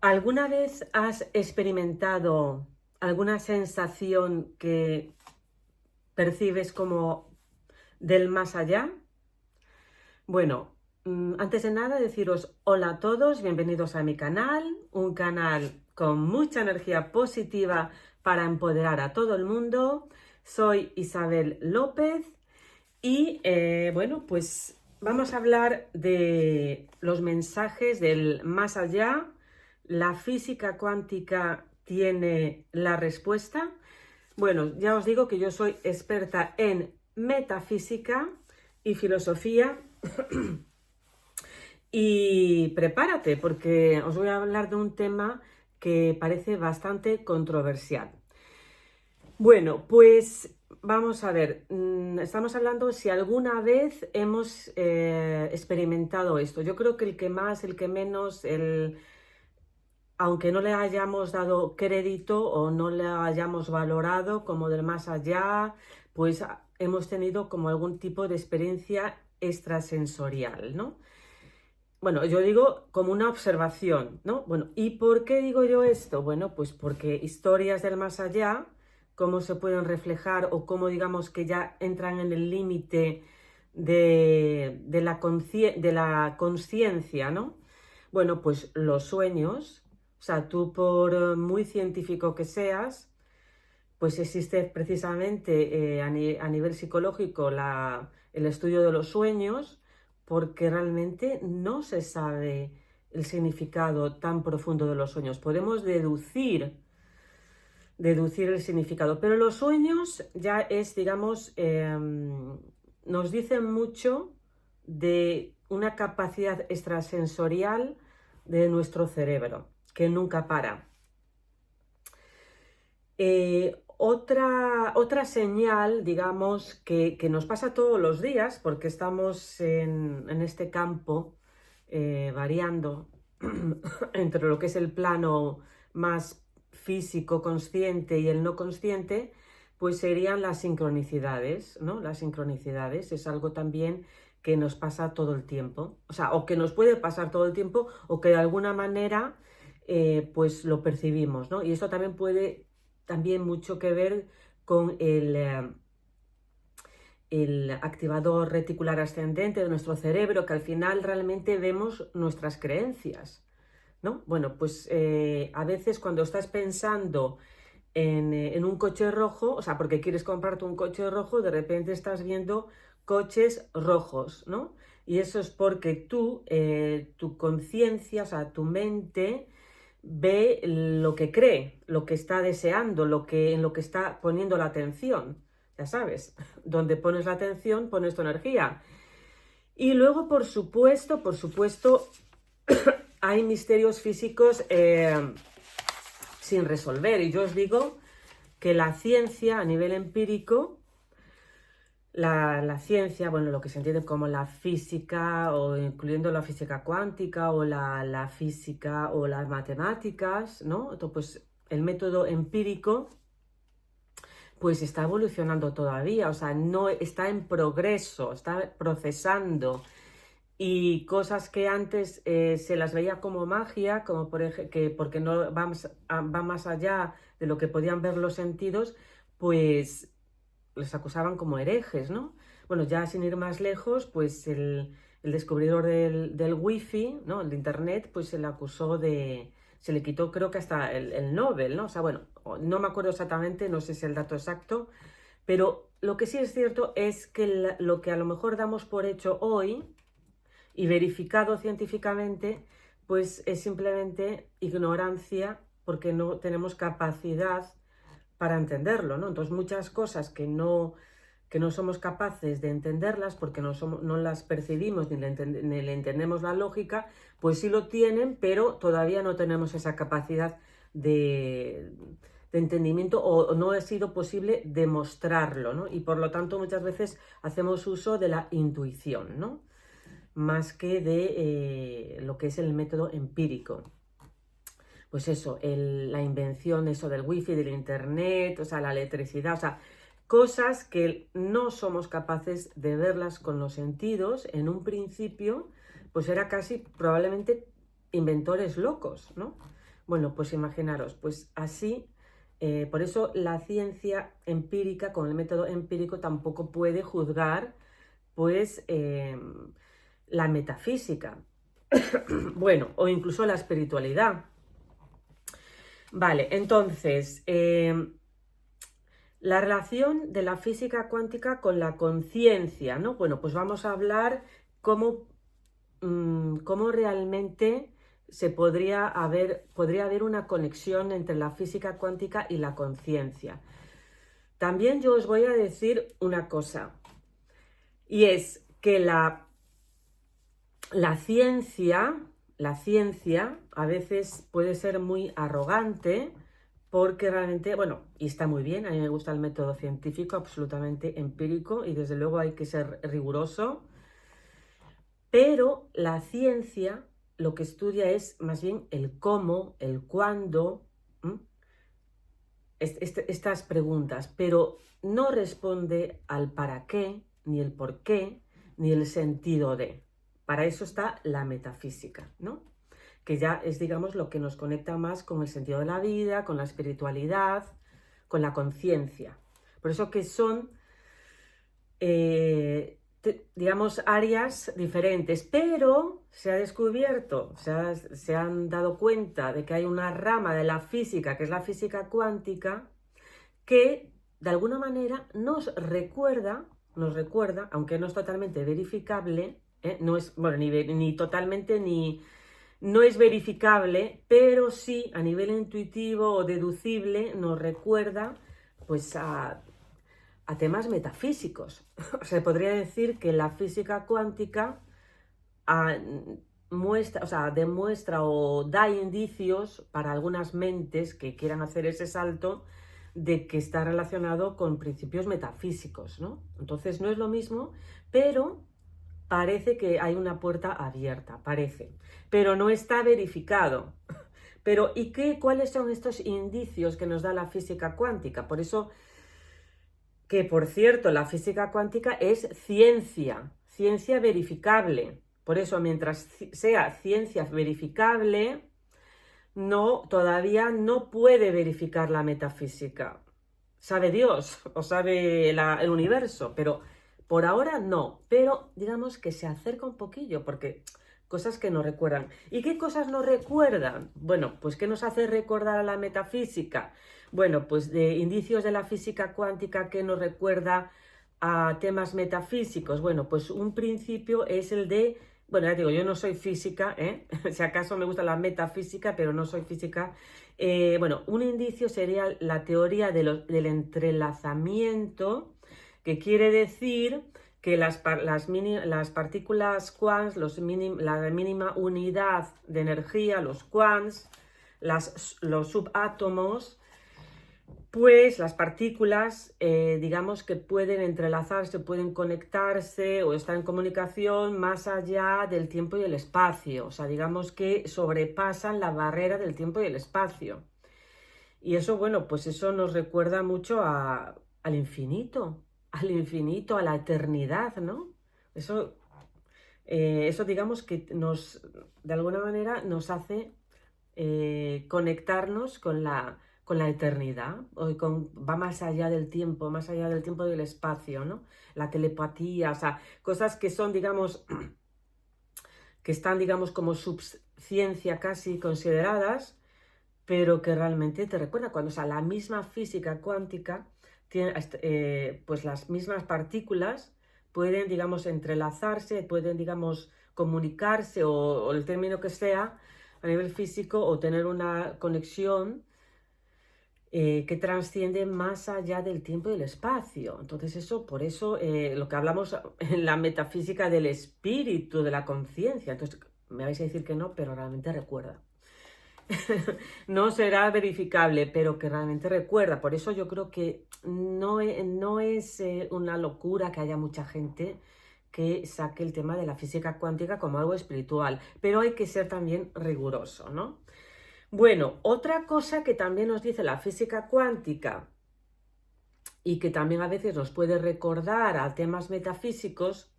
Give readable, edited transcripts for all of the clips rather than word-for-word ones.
¿Alguna vez has experimentado alguna sensación que percibes como del más allá? Bueno, antes de nada deciros hola a todos, bienvenidos a mi canal, un canal con mucha energía positiva para empoderar a todo el mundo. Soy Isabel López y bueno, pues vamos a hablar de los mensajes del más allá. ¿La física cuántica tiene la respuesta? Bueno, ya os digo que yo soy experta en metafísica y filosofía y prepárate porque os voy a hablar de un tema que parece bastante controversial. Bueno, pues vamos a ver, estamos hablando si alguna vez hemos experimentado esto. Yo creo que el que más, el que menos, aunque no le hayamos dado crédito o no le hayamos valorado como del más allá, pues hemos tenido como algún tipo de experiencia extrasensorial, ¿no? Bueno, yo digo como una observación, ¿no? Bueno, ¿y por qué digo yo esto? Bueno, pues porque historias del más allá, cómo se pueden reflejar o cómo digamos que ya entran en el límite de la conciencia, ¿no? Bueno, pues los sueños, o sea, tú por muy científico que seas, pues existe precisamente a nivel psicológico el estudio de los sueños, porque realmente no se sabe el significado tan profundo de los sueños. Podemos deducir el significado, pero los sueños ya es, digamos, nos dicen mucho de una capacidad extrasensorial de nuestro cerebro, que nunca para. Otra señal, digamos, que nos pasa todos los días, porque estamos en este campo variando entre lo que es el plano más físico, consciente y el no consciente, pues serían las sincronicidades, ¿no? Las sincronicidades es algo también que nos pasa todo el tiempo, o sea, o que nos puede pasar todo el tiempo, o que de alguna manera pues lo percibimos, ¿no? Y esto también puede mucho que ver con el activador reticular ascendente de nuestro cerebro, que al final realmente vemos nuestras creencias, ¿no? Bueno, pues a veces cuando estás pensando en un coche rojo, o sea, porque quieres comprarte un coche rojo, de repente estás viendo coches rojos, ¿no? Y eso es porque tu conciencia, o sea, tu mente ve lo que cree, lo que está deseando, en lo que está poniendo la atención. Ya sabes, donde pones la atención, pones tu energía. Y luego, por supuesto, hay misterios físicos sin resolver. Y yo os digo que la ciencia a nivel empírico, la ciencia, bueno, lo que se entiende como la física, o incluyendo la física cuántica, o la física, o las matemáticas, ¿no? Entonces, pues el método empírico, pues está evolucionando todavía, o sea, no está en progreso, está procesando. Y cosas que antes se las veía como magia, como por ejemplo, que porque no va más allá de lo que podían ver los sentidos, pues les acusaban como herejes, ¿no? Bueno, ya sin ir más lejos, pues el descubridor del wifi, ¿no? El de internet, pues se le acusó se le quitó creo que hasta el Nobel, ¿no? O sea, bueno, no me acuerdo exactamente, no sé si es el dato exacto, pero lo que sí es cierto es que lo que a lo mejor damos por hecho hoy y verificado científicamente, pues es simplemente ignorancia porque no tenemos capacidad para entenderlo, ¿no? Entonces muchas cosas que no somos capaces de entenderlas porque no las percibimos ni le entendemos la lógica, pues sí lo tienen, pero todavía no tenemos esa capacidad de entendimiento o no ha sido posible demostrarlo, ¿no? Y por lo tanto muchas veces hacemos uso de la intuición, ¿no? Más que de lo que es el método empírico. Pues eso, la invención eso del wifi, del internet, o sea, la electricidad, o sea, cosas que no somos capaces de verlas con los sentidos en un principio, pues era casi probablemente inventores locos, ¿no? Bueno, pues imaginaros, pues así, por eso la ciencia empírica, con el método empírico, tampoco puede juzgar, pues, la metafísica, bueno, o incluso la espiritualidad. Vale, entonces, la relación de la física cuántica con la conciencia, ¿no? Bueno, pues vamos a hablar cómo, cómo realmente podría haber una conexión entre la física cuántica y la conciencia. También yo os voy a decir una cosa, y es que la ciencia a veces puede ser muy arrogante porque realmente, bueno, y está muy bien, a mí me gusta el método científico, absolutamente empírico, y desde luego hay que ser riguroso, pero la ciencia lo que estudia es más bien el cómo, el cuándo, estas preguntas, pero no responde al para qué, ni el por qué, ni el sentido de. Para eso está la metafísica, ¿no? Que ya es, digamos, lo que nos conecta más con el sentido de la vida, con la espiritualidad, con la conciencia. Por eso que son, digamos, áreas diferentes, pero se ha descubierto, se han dado cuenta de que hay una rama de la física, que es la física cuántica, que de alguna manera nos recuerda, aunque no es totalmente verificable, no es, bueno, ni totalmente ni no es verificable, pero sí a nivel intuitivo o deducible nos recuerda pues a temas metafísicos. Se podría decir que la física cuántica muestra, o sea, demuestra o da indicios para algunas mentes que quieran hacer ese salto de que está relacionado con principios metafísicos, ¿no? Entonces no es lo mismo, pero parece que hay una puerta abierta, parece, pero no está verificado. Pero, ¿y cuáles son estos indicios que nos da la física cuántica? Por eso que, por cierto, la física cuántica es ciencia verificable. Por eso, mientras sea ciencia verificable, todavía no puede verificar la metafísica. Sabe Dios o sabe el universo, pero por ahora no. Pero digamos que se acerca un poquillo, porque cosas que nos recuerdan. ¿Y qué cosas nos recuerdan? Bueno, pues ¿qué nos hace recordar a la metafísica? Bueno, pues de indicios de la física cuántica que nos recuerda a temas metafísicos. Bueno, pues un principio es el de, bueno, ya digo, yo no soy física, si acaso me gusta la metafísica, pero no soy física. Bueno, un indicio sería la teoría del entrelazamiento, que quiere decir que las partículas quarks, la mínima unidad de energía, los quarks, los subátomos, pues las partículas, digamos que pueden entrelazarse, pueden conectarse o estar en comunicación más allá del tiempo y el espacio. O sea, digamos que sobrepasan la barrera del tiempo y el espacio. Y eso, bueno, pues eso nos recuerda mucho al infinito, a la eternidad, ¿no? Eso digamos que de alguna manera nos hace conectarnos con la eternidad, va más allá del tiempo y del espacio, ¿no? La telepatía, o sea, cosas que son, digamos, que están, digamos, como subciencia casi consideradas, pero que realmente te recuerda cuando, o sea, la misma física cuántica tiene, pues las mismas partículas pueden, digamos, entrelazarse, pueden, digamos, comunicarse o el término que sea a nivel físico o tener una conexión que trasciende más allá del tiempo y del espacio. Entonces por eso lo que hablamos en la metafísica del espíritu, de la conciencia. Entonces me vais a decir que no, pero realmente recuerda. No será verificable, pero que realmente recuerda. Por eso yo creo que no es una locura que haya mucha gente que saque el tema de la física cuántica como algo espiritual, pero hay que ser también riguroso, ¿no? Bueno, otra cosa que también nos dice la física cuántica y que también a veces nos puede recordar a temas metafísicos,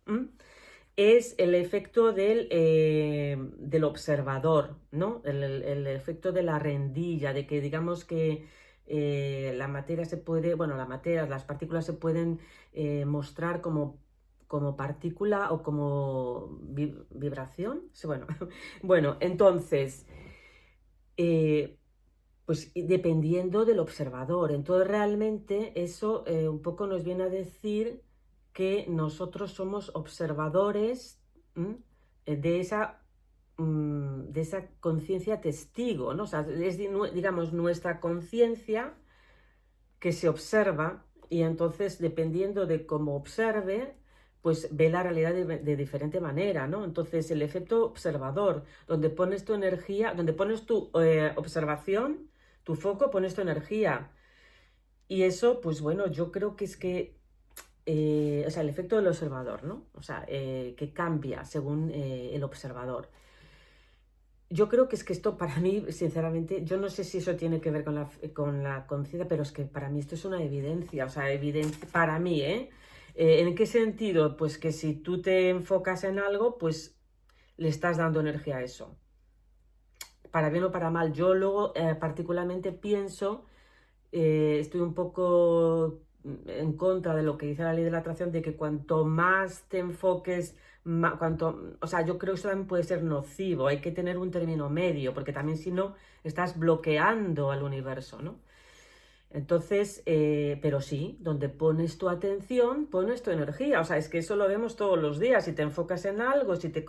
es el efecto del observador, ¿no? El efecto de la rendilla, de que digamos que la materia se puede, bueno, las partículas se pueden mostrar como partícula o como vibración. Sí, bueno, bueno, entonces, eh, pues dependiendo del observador. Entonces realmente eso un poco nos viene a decir que nosotros somos observadores, ¿m? de esa conciencia testigo, ¿no? O sea, es, digamos, nuestra conciencia que se observa y entonces dependiendo de cómo observe, pues ve la realidad de diferente manera, ¿no? Entonces el efecto observador, donde pones tu energía, donde pones tu observación, tu foco, pones tu energía. Y eso, pues bueno, yo creo que es que, o sea, el efecto del observador, ¿no? O sea, que cambia según el observador. Yo creo que es que esto para mí, sinceramente, yo no sé si eso tiene que ver con la conciencia, pero es que para mí esto es una evidencia, o sea, evidencia para mí, ¿eh? ¿En qué sentido? Pues que si tú te enfocas en algo, pues le estás dando energía a eso. Para bien o para mal. Yo luego particularmente pienso, estoy un poco en contra de lo que dice la ley de la atracción, de que cuanto más te enfoques, o sea, yo creo que eso también puede ser nocivo, hay que tener un término medio, porque también si no, estás bloqueando al universo, ¿no? Entonces, pero sí, donde pones tu atención, pones tu energía, o sea, es que eso lo vemos todos los días, si te enfocas en algo, si te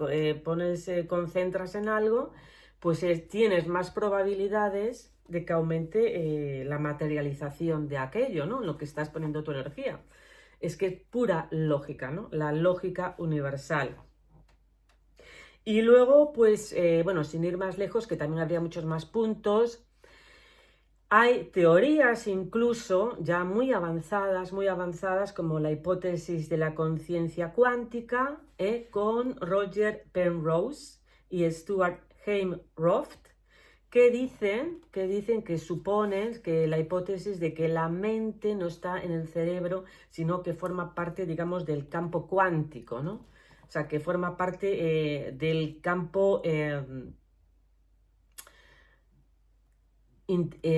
concentras en algo, pues tienes más probabilidades de que aumente la materialización de aquello, ¿no? En lo que estás poniendo tu energía. Es que es pura lógica, ¿no? La lógica universal. Y luego, pues, bueno, sin ir más lejos, que también habría muchos más puntos, hay teorías incluso ya muy avanzadas, como la hipótesis de la conciencia cuántica, con Roger Penrose y Stuart Hameroff, que suponen que la hipótesis de que la mente no está en el cerebro, sino que forma parte, digamos, del campo cuántico, ¿no? O sea, que forma parte del campo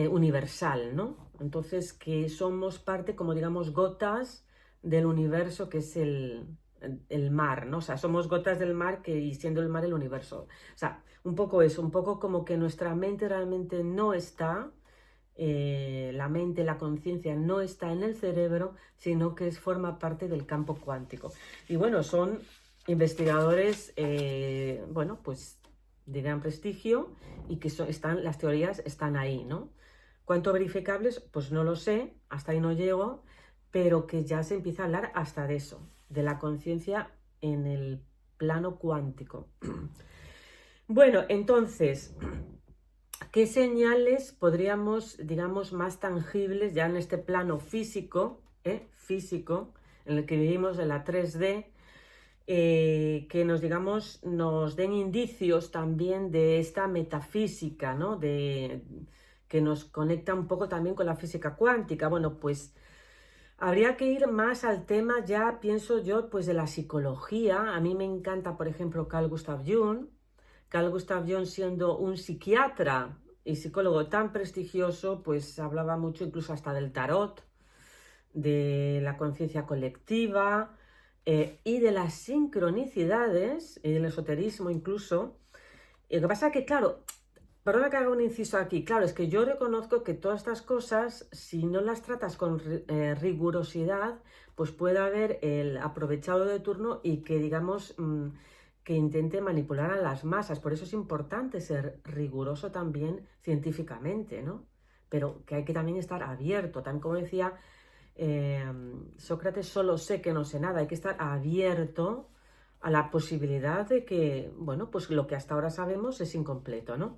universal, ¿no? Entonces, que somos parte, como digamos, gotas del universo, que es el mar, ¿no? O sea, somos gotas del mar y siendo el mar el universo. O sea, un poco eso, un poco como que nuestra mente realmente no está, la mente, la conciencia no está en el cerebro, sino que forma parte del campo cuántico. Y bueno, son investigadores, bueno, pues de gran prestigio y que las teorías están ahí, ¿no? ¿Cuánto verificables? Pues no lo sé, hasta ahí no llego, pero que ya se empieza a hablar hasta de eso, de la conciencia en el plano cuántico. Bueno, entonces, ¿qué señales podríamos, digamos, más tangibles ya en este plano físico, físico, en el que vivimos en la 3D, que nos, digamos, nos den indicios también de esta metafísica, ¿no? Que nos conecta un poco también con la física cuántica? Bueno, pues habría que ir más al tema, ya pienso yo, pues de la psicología. A mí me encanta, por ejemplo, Carl Gustav Jung. Carl Gustav Jung, siendo un psiquiatra y psicólogo tan prestigioso, pues hablaba mucho incluso hasta del tarot, de la conciencia colectiva, y de las sincronicidades y del esoterismo incluso. Lo que pasa es que, claro, perdona que haga un inciso aquí, claro, es que yo reconozco que todas estas cosas, si no las tratas con rigurosidad, pues puede haber el aprovechado de turno y que, digamos, que intente manipular a las masas. Por eso es importante ser riguroso también científicamente, ¿no? Pero que hay que también estar abierto, también como decía Sócrates, solo sé que no sé nada, hay que estar abierto a la posibilidad de que, bueno, pues lo que hasta ahora sabemos es incompleto, ¿no?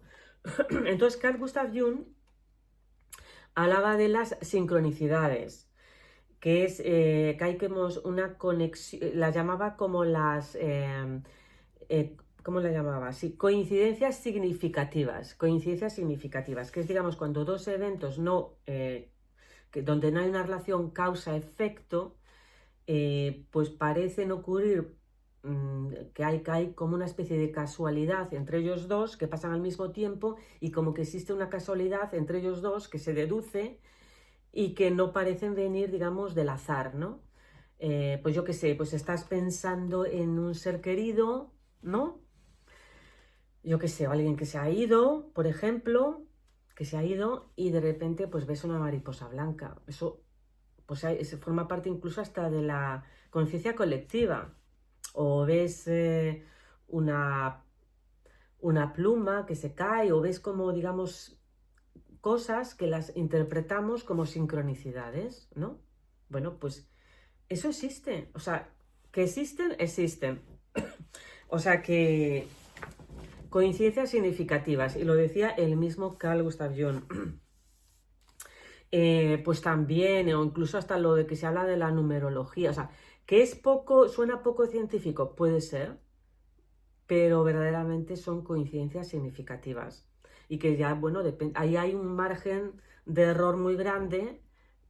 Entonces, Carl Gustav Jung hablaba de las sincronicidades, que es que hay como una conexión, las llamaba como ¿cómo la llamaba? Sí, coincidencias significativas, que es, digamos, cuando dos eventos donde no hay una relación causa-efecto, pues parecen ocurrir que hay como una especie de casualidad entre ellos dos que pasan al mismo tiempo y como que existe una casualidad entre ellos dos que se deduce y que no parecen venir, digamos, del azar, ¿no? Pues yo qué sé, pues estás pensando en un ser querido, ¿no? Yo qué sé, alguien que se ha ido, por ejemplo, que se ha ido y de repente pues ves una mariposa blanca. Eso pues forma parte incluso hasta de la conciencia colectiva. O ves una, una pluma que se cae, o ves como, digamos, cosas que las interpretamos como sincronicidades, ¿no? Bueno, pues eso existe. O sea, que existen, existen. O sea que coincidencias significativas, y lo decía el mismo Carl Gustav Jung. Pues también, o incluso hasta lo de que se habla de la numerología, o sea, que es poco, suena poco científico, puede ser, pero verdaderamente son coincidencias significativas. Y que ya, bueno, ahí hay un margen de error muy grande,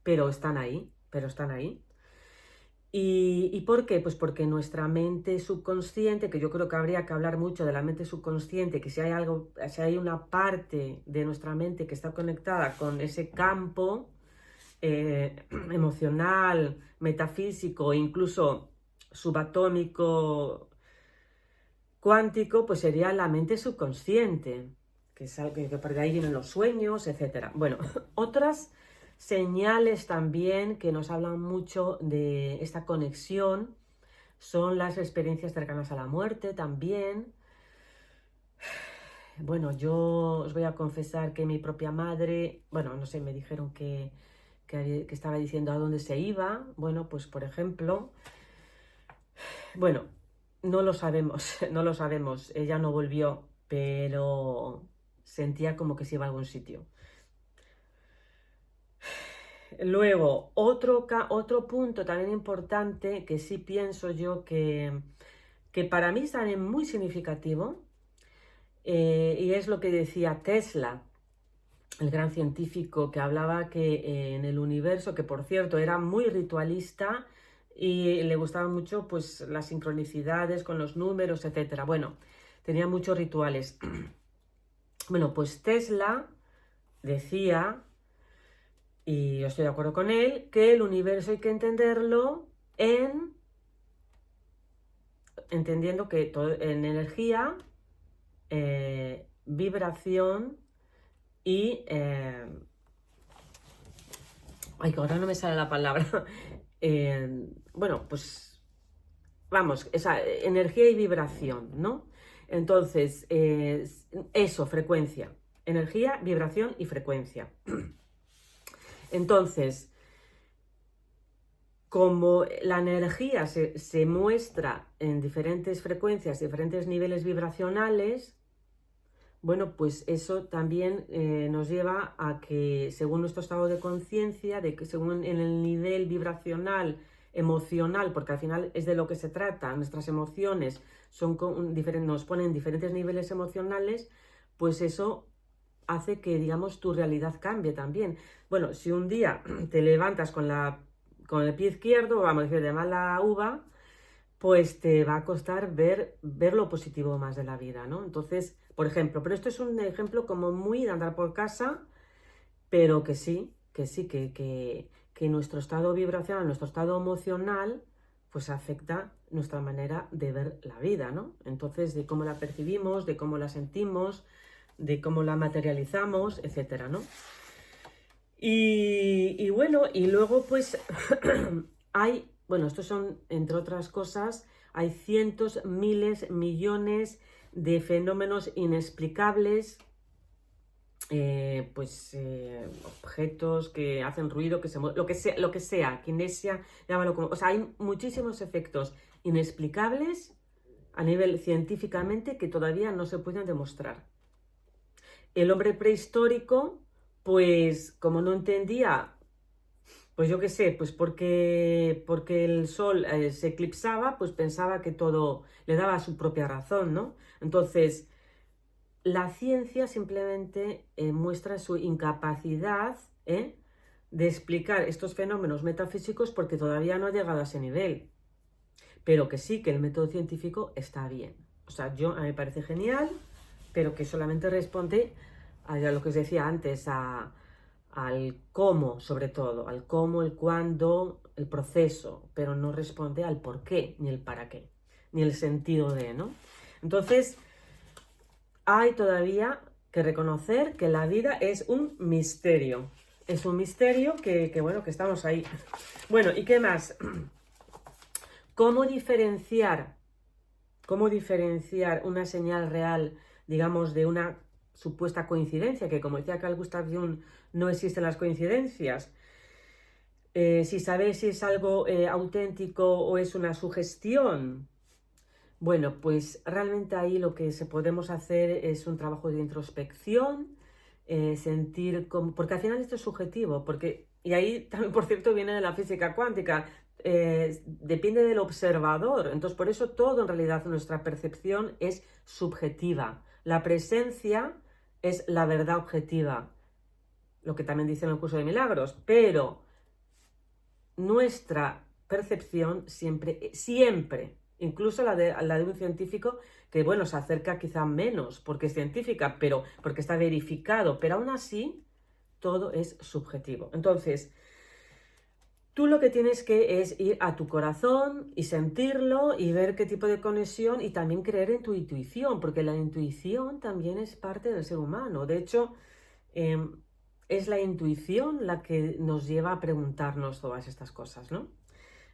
pero están ahí, pero están ahí. ¿Y por qué? Pues porque nuestra mente subconsciente, que yo creo que habría que hablar mucho de la mente subconsciente, que si hay algo, si hay una parte de nuestra mente que está conectada con ese campo emocional, metafísico, incluso subatómico, cuántico, pues sería la mente subconsciente, que es algo que por ahí vienen los sueños, etcétera. Bueno, otras señales también que nos hablan mucho de esta conexión son las experiencias cercanas a la muerte también. Bueno, yo os voy a confesar que mi propia madre, bueno, no sé, me dijeron que estaba diciendo a dónde se iba. Bueno, pues por ejemplo, bueno, no lo sabemos, no lo sabemos. Ella no volvió, pero sentía como que se iba a algún sitio. Luego, otro punto también importante que sí pienso yo que para mí es también muy significativo, y es lo que decía Tesla, el gran científico, que hablaba que en el universo, que por cierto era muy ritualista y le gustaban mucho pues las sincronicidades con los números, etcétera. Bueno, tenía muchos rituales. Bueno, pues Tesla decía, y yo estoy de acuerdo con él, que el universo hay que entenderlo entendiendo que todo en energía, vibración y ay, que ahora no me sale la palabra. Bueno, pues vamos, esa energía y vibración, ¿no? Entonces, eso, frecuencia. Energía, vibración y frecuencia. Entonces, como la energía se muestra en diferentes frecuencias, diferentes niveles vibracionales, bueno, pues eso también nos lleva a que según nuestro estado de conciencia, de que según en el nivel vibracional, emocional, porque al final es de lo que se trata, nuestras emociones nos ponen diferentes niveles emocionales, pues eso hace que, digamos, tu realidad cambie también. Bueno, si un día te levantas con el pie izquierdo, vamos a decir, de mala uva, pues te va a costar ver lo positivo más de la vida, ¿no? Entonces, por ejemplo, pero esto es un ejemplo como muy de andar por casa, pero que nuestro estado vibracional, nuestro estado emocional, pues afecta nuestra manera de ver la vida, ¿no? Entonces, de cómo la percibimos, de cómo la sentimos, de cómo la materializamos, etcétera, ¿no? Y bueno, y luego pues hay, bueno, estos son, entre otras cosas, hay cientos, miles, millones de fenómenos inexplicables, objetos que hacen ruido, lo que sea, kinesia, llámalo como, o sea, hay muchísimos efectos inexplicables a nivel científicamente que todavía no se pueden demostrar. El hombre prehistórico, pues como no entendía, pues yo qué sé, pues porque el sol se eclipsaba, pues pensaba que todo le daba su propia razón, ¿no? Entonces, la ciencia simplemente muestra su incapacidad de explicar estos fenómenos metafísicos porque todavía no ha llegado a ese nivel. pero que sí, que el método científico está bien. O sea, a mí me parece genial, pero que solamente responde a lo que os decía antes, al cómo, sobre todo, al cómo, el cuándo, el proceso, pero no responde al por qué, ni el para qué, ni el sentido de, ¿no? Entonces, hay todavía que reconocer que la vida es un misterio. Es un misterio bueno, que estamos ahí. Bueno, ¿y qué más? ¿Cómo diferenciar una señal real, digamos, de una supuesta coincidencia? Que como decía Carl Gustav Jung, no existen las coincidencias. Si sabes si es algo auténtico o es una sugestión. Bueno, pues realmente ahí lo que podemos hacer es un trabajo de introspección, sentir como, porque al final esto es subjetivo, y ahí también, por cierto, viene de la física cuántica, depende del observador, entonces por eso todo en realidad nuestra percepción es subjetiva, la presencia es la verdad objetiva, lo que también dice en el curso de milagros, pero nuestra percepción siempre, incluso la de un científico que, bueno, se acerca quizá menos porque es científica, pero porque está verificado, pero aún así todo es subjetivo. Entonces, tú lo que tienes que es ir a tu corazón y sentirlo y ver qué tipo de conexión y también creer en tu intuición, porque la intuición también es parte del ser humano. De hecho, es la intuición la que nos lleva a preguntarnos todas estas cosas, ¿no?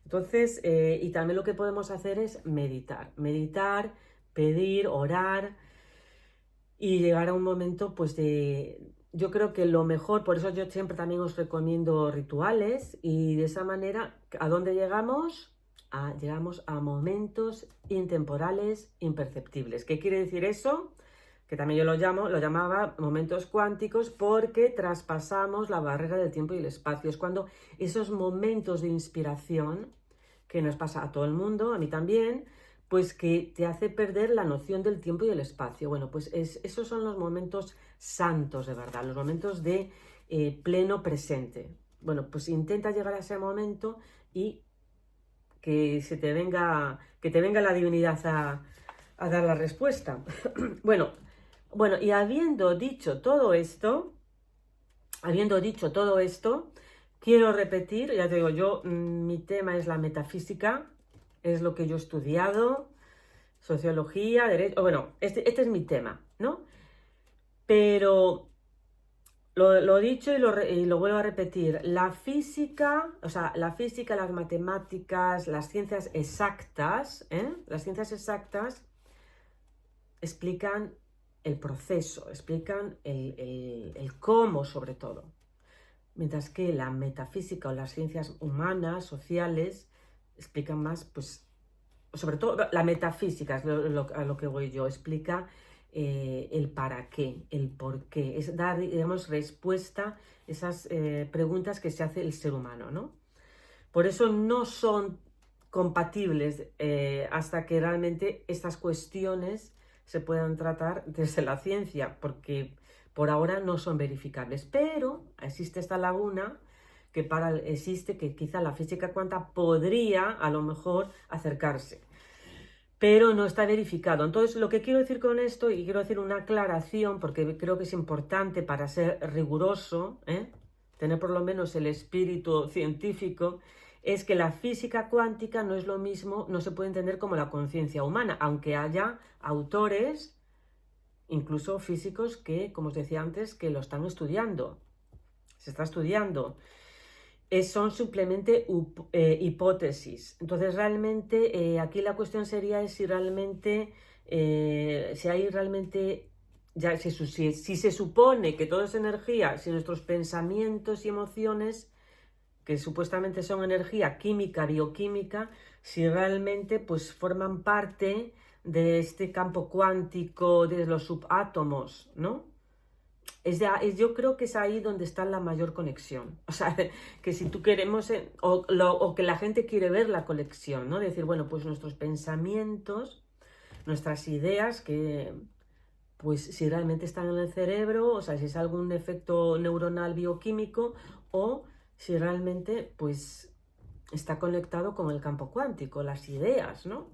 Entonces, y también lo que podemos hacer es meditar, pedir, orar y llegar a un momento, pues yo creo que lo mejor, por eso yo siempre también os recomiendo rituales y de esa manera, ¿a dónde llegamos? Llegamos a momentos intemporales, imperceptibles. ¿Qué quiere decir eso? Que también yo lo llamaba momentos cuánticos porque traspasamos la barrera del tiempo y el espacio. Es cuando esos momentos de inspiración, que nos pasa a todo el mundo, a mí también, pues que te hace perder la noción del tiempo y el espacio. Bueno, pues esos son los momentos santos de verdad, los momentos de pleno presente. Bueno, pues intenta llegar a ese momento y que te venga la divinidad a dar la respuesta. Bueno, y habiendo dicho todo esto, quiero repetir, ya te digo, mi tema es la metafísica, es lo que yo he estudiado, sociología, derecho, bueno, este es mi tema, ¿no? Pero lo dicho y lo vuelvo a repetir, la física, las matemáticas, las ciencias exactas, explican el proceso, explican el cómo sobre todo. Mientras que la metafísica o las ciencias humanas, sociales, explican más, pues, sobre todo la metafísica, es a lo que voy yo, explica el para qué, el por qué, es dar, digamos, respuesta a esas preguntas que se hace el ser humano, ¿no? Por eso no son compatibles hasta que realmente estas cuestiones se puedan tratar desde la ciencia, porque por ahora no son verificables. Pero existe esta laguna existe que quizá la física cuántica podría a lo mejor acercarse, pero no está verificado. Entonces, lo que quiero decir con esto, y quiero hacer una aclaración, porque creo que es importante para ser riguroso, tener por lo menos el espíritu científico, es que la física cuántica no es lo mismo, no se puede entender como la conciencia humana, aunque haya autores, incluso físicos, que, como os decía antes, que lo están estudiando. Se está estudiando. Son simplemente hipótesis. Entonces, realmente, aquí la cuestión sería si realmente, si hay realmente, ya, si se supone que todo es energía, si nuestros pensamientos y emociones, que supuestamente son energía química, bioquímica, si realmente pues forman parte de este campo cuántico de los subátomos, ¿no? Yo creo que es ahí donde está la mayor conexión. O sea, que si tú queremos, o que la gente quiere ver la conexión, ¿no? Decir, bueno, pues nuestros pensamientos, nuestras ideas, que pues si realmente están en el cerebro, o sea, si es algún efecto neuronal bioquímico, o si realmente, pues, está conectado con el campo cuántico, las ideas, ¿no?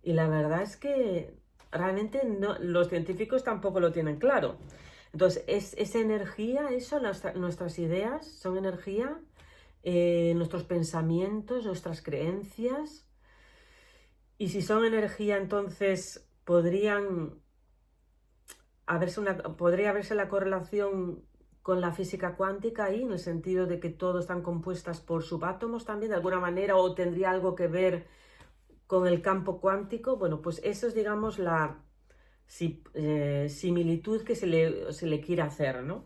Y la verdad es que realmente los científicos tampoco lo tienen claro. Entonces, es energía, eso, nuestras ideas son energía, nuestros pensamientos, nuestras creencias. Y si son energía, entonces podría haberse la correlación con la física cuántica ahí, en el sentido de que todos están compuestas por subátomos también, de alguna manera, o tendría algo que ver con el campo cuántico. Bueno, pues eso es, digamos, la similitud que se le quiere hacer, ¿no?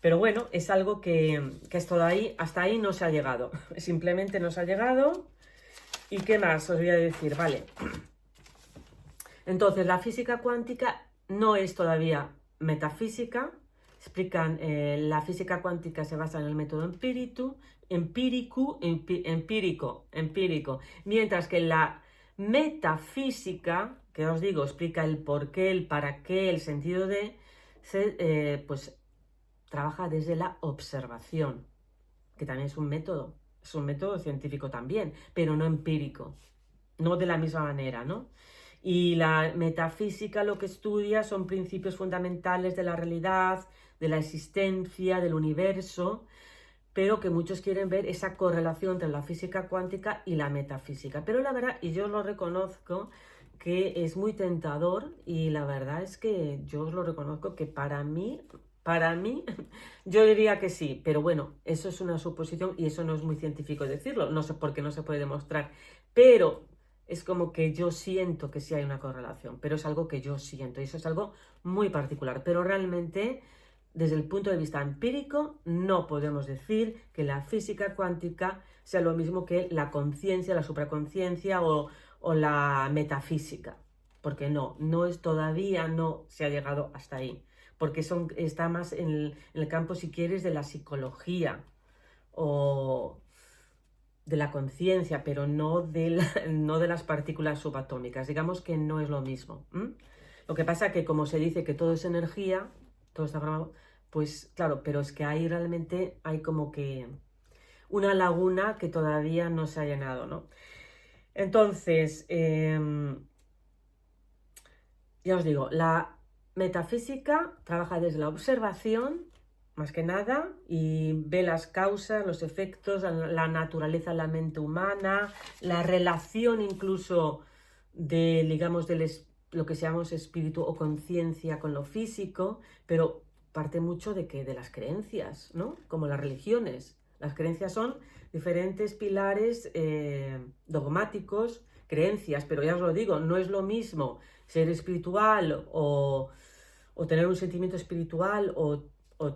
Pero bueno, es algo que hasta ahí no se ha llegado. Simplemente no se ha llegado. ¿Y qué más os voy a decir? Vale. Entonces, la física cuántica no es todavía metafísica. Explican, la física cuántica se basa en el método empírico, mientras que la metafísica, que os digo, explica el por qué, el para qué, el sentido de, pues trabaja desde la observación, que también es un método científico también, pero no empírico, no de la misma manera, ¿no? Y la metafísica lo que estudia son principios fundamentales de la realidad, de la existencia, del universo, pero que muchos quieren ver esa correlación entre la física cuántica y la metafísica. Pero la verdad, y yo lo reconozco, que es muy tentador, y la verdad es que yo os lo reconozco que para mí, yo diría que sí, pero bueno, eso es una suposición y eso no es muy científico decirlo, no sé por qué no se puede demostrar, pero es como que yo siento que sí hay una correlación, pero es algo que yo siento y eso es algo muy particular, pero realmente desde el punto de vista empírico no podemos decir que la física cuántica sea lo mismo que la conciencia, la supraconciencia o la metafísica, porque todavía no se ha llegado hasta ahí, porque está más en el campo, si quieres, de la psicología o de la conciencia, pero no de las partículas subatómicas. Digamos que no es lo mismo. Lo que pasa que como se dice que todo es energía, todo está formado, pues claro, pero es que ahí realmente hay como que una laguna que todavía no se ha llenado, ¿no? Entonces, ya os digo, la metafísica trabaja desde la observación, más que nada, y ve las causas, los efectos, la naturaleza de la mente humana, la relación incluso digamos, lo que llamamos espíritu o conciencia con lo físico, pero parte mucho de las creencias, ¿no? Como las religiones. Las creencias son diferentes pilares dogmáticos, creencias, pero ya os lo digo, no es lo mismo ser espiritual o tener un sentimiento espiritual o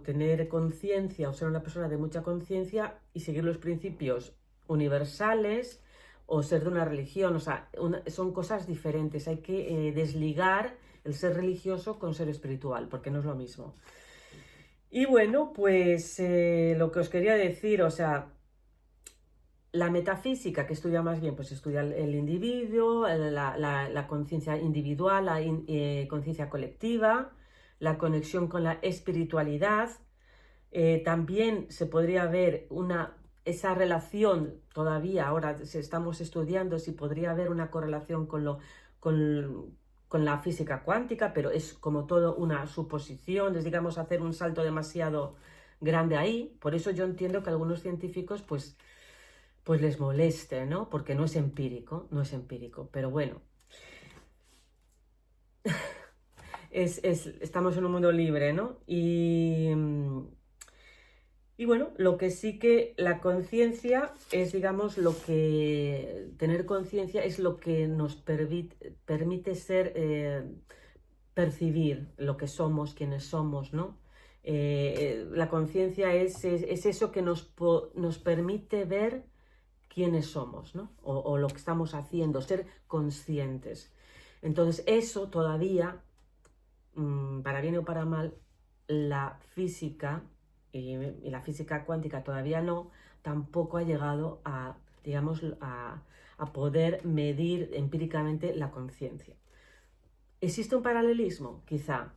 tener conciencia o ser una persona de mucha conciencia y seguir los principios universales o ser de una religión. O sea, son cosas diferentes. Hay que desligar el ser religioso con ser espiritual, porque no es lo mismo. Y bueno, pues lo que os quería decir, o sea, la metafísica, que estudia más bien, pues estudia el individuo, la conciencia individual, la conciencia colectiva, la conexión con la espiritualidad. También se podría ver esa relación, todavía ahora estamos estudiando si podría haber una correlación con la física cuántica, pero es como todo una suposición, es, digamos, hacer un salto demasiado grande ahí. Por eso yo entiendo que a algunos científicos pues les moleste, ¿no? Porque no es empírico, pero bueno. Estamos en un mundo libre, ¿no? Y bueno, lo que sí que la conciencia es, digamos, tener conciencia es lo que nos permite percibir lo que somos, quiénes somos, ¿no? La conciencia es eso que nos permite ver quiénes somos, ¿no? O lo que estamos haciendo, ser conscientes. Entonces, eso todavía, para bien o para mal, la física y la física cuántica todavía no, tampoco ha llegado digamos, a poder medir empíricamente la conciencia. ¿Existe un paralelismo? Quizá.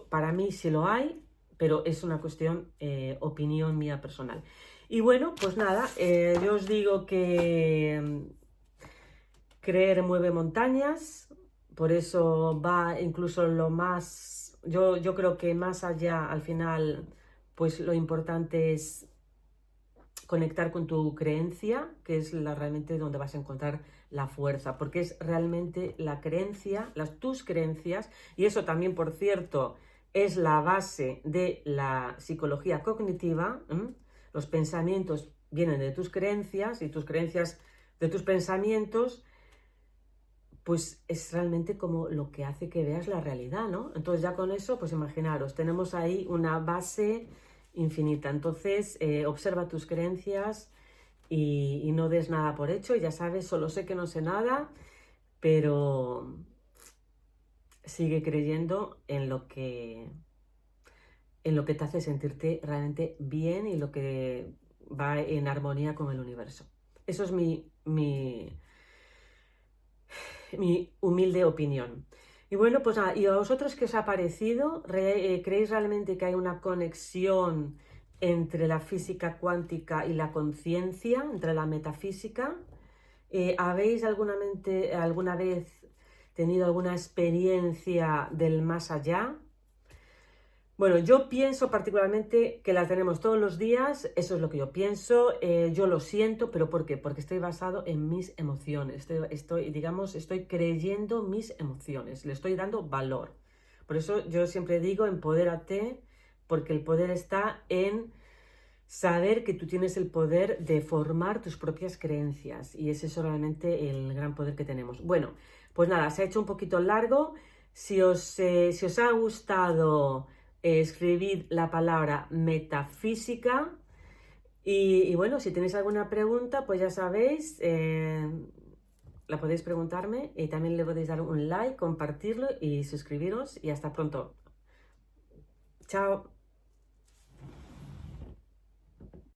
Para mí sí lo hay, pero es una cuestión, opinión mía personal. Y bueno, pues nada, yo os digo que creer mueve montañas, por eso va incluso lo más, yo creo que más allá al final, pues lo importante es conectar con tu creencia, que es realmente donde vas a encontrar la fuerza, porque es realmente la creencia, tus creencias, y eso también, por cierto, es la base de la psicología cognitiva. Los pensamientos vienen de tus creencias y tus creencias de tus pensamientos, pues es realmente como lo que hace que veas la realidad, ¿no? Entonces ya con eso, pues imaginaros, tenemos ahí una base infinita. Entonces, observa tus creencias y no des nada por hecho. Ya sabes, solo sé que no sé nada, pero sigue creyendo en lo que te hace sentirte realmente bien y lo que va en armonía con el universo. Eso es mi humilde opinión. Y bueno, pues nada, ¿y a vosotros qué os ha parecido? ¿Creéis realmente que hay una conexión entre la física cuántica y la conciencia, entre la metafísica? ¿Habéis alguna vez tenido alguna experiencia del más allá? Bueno, yo pienso particularmente que las tenemos todos los días, eso es lo que yo pienso, yo lo siento, pero ¿por qué? Porque estoy basado en mis emociones, estoy creyendo mis emociones, le estoy dando valor. Por eso yo siempre digo, empodérate, porque el poder está en saber que tú tienes el poder de formar tus propias creencias, y ese es realmente el gran poder que tenemos. Bueno, pues nada, se ha hecho un poquito largo. Si os ha gustado, escribid la palabra metafísica y bueno, si tenéis alguna pregunta, pues ya sabéis, la podéis preguntarme y también le podéis dar un like, compartirlo y suscribiros y hasta pronto. Chao.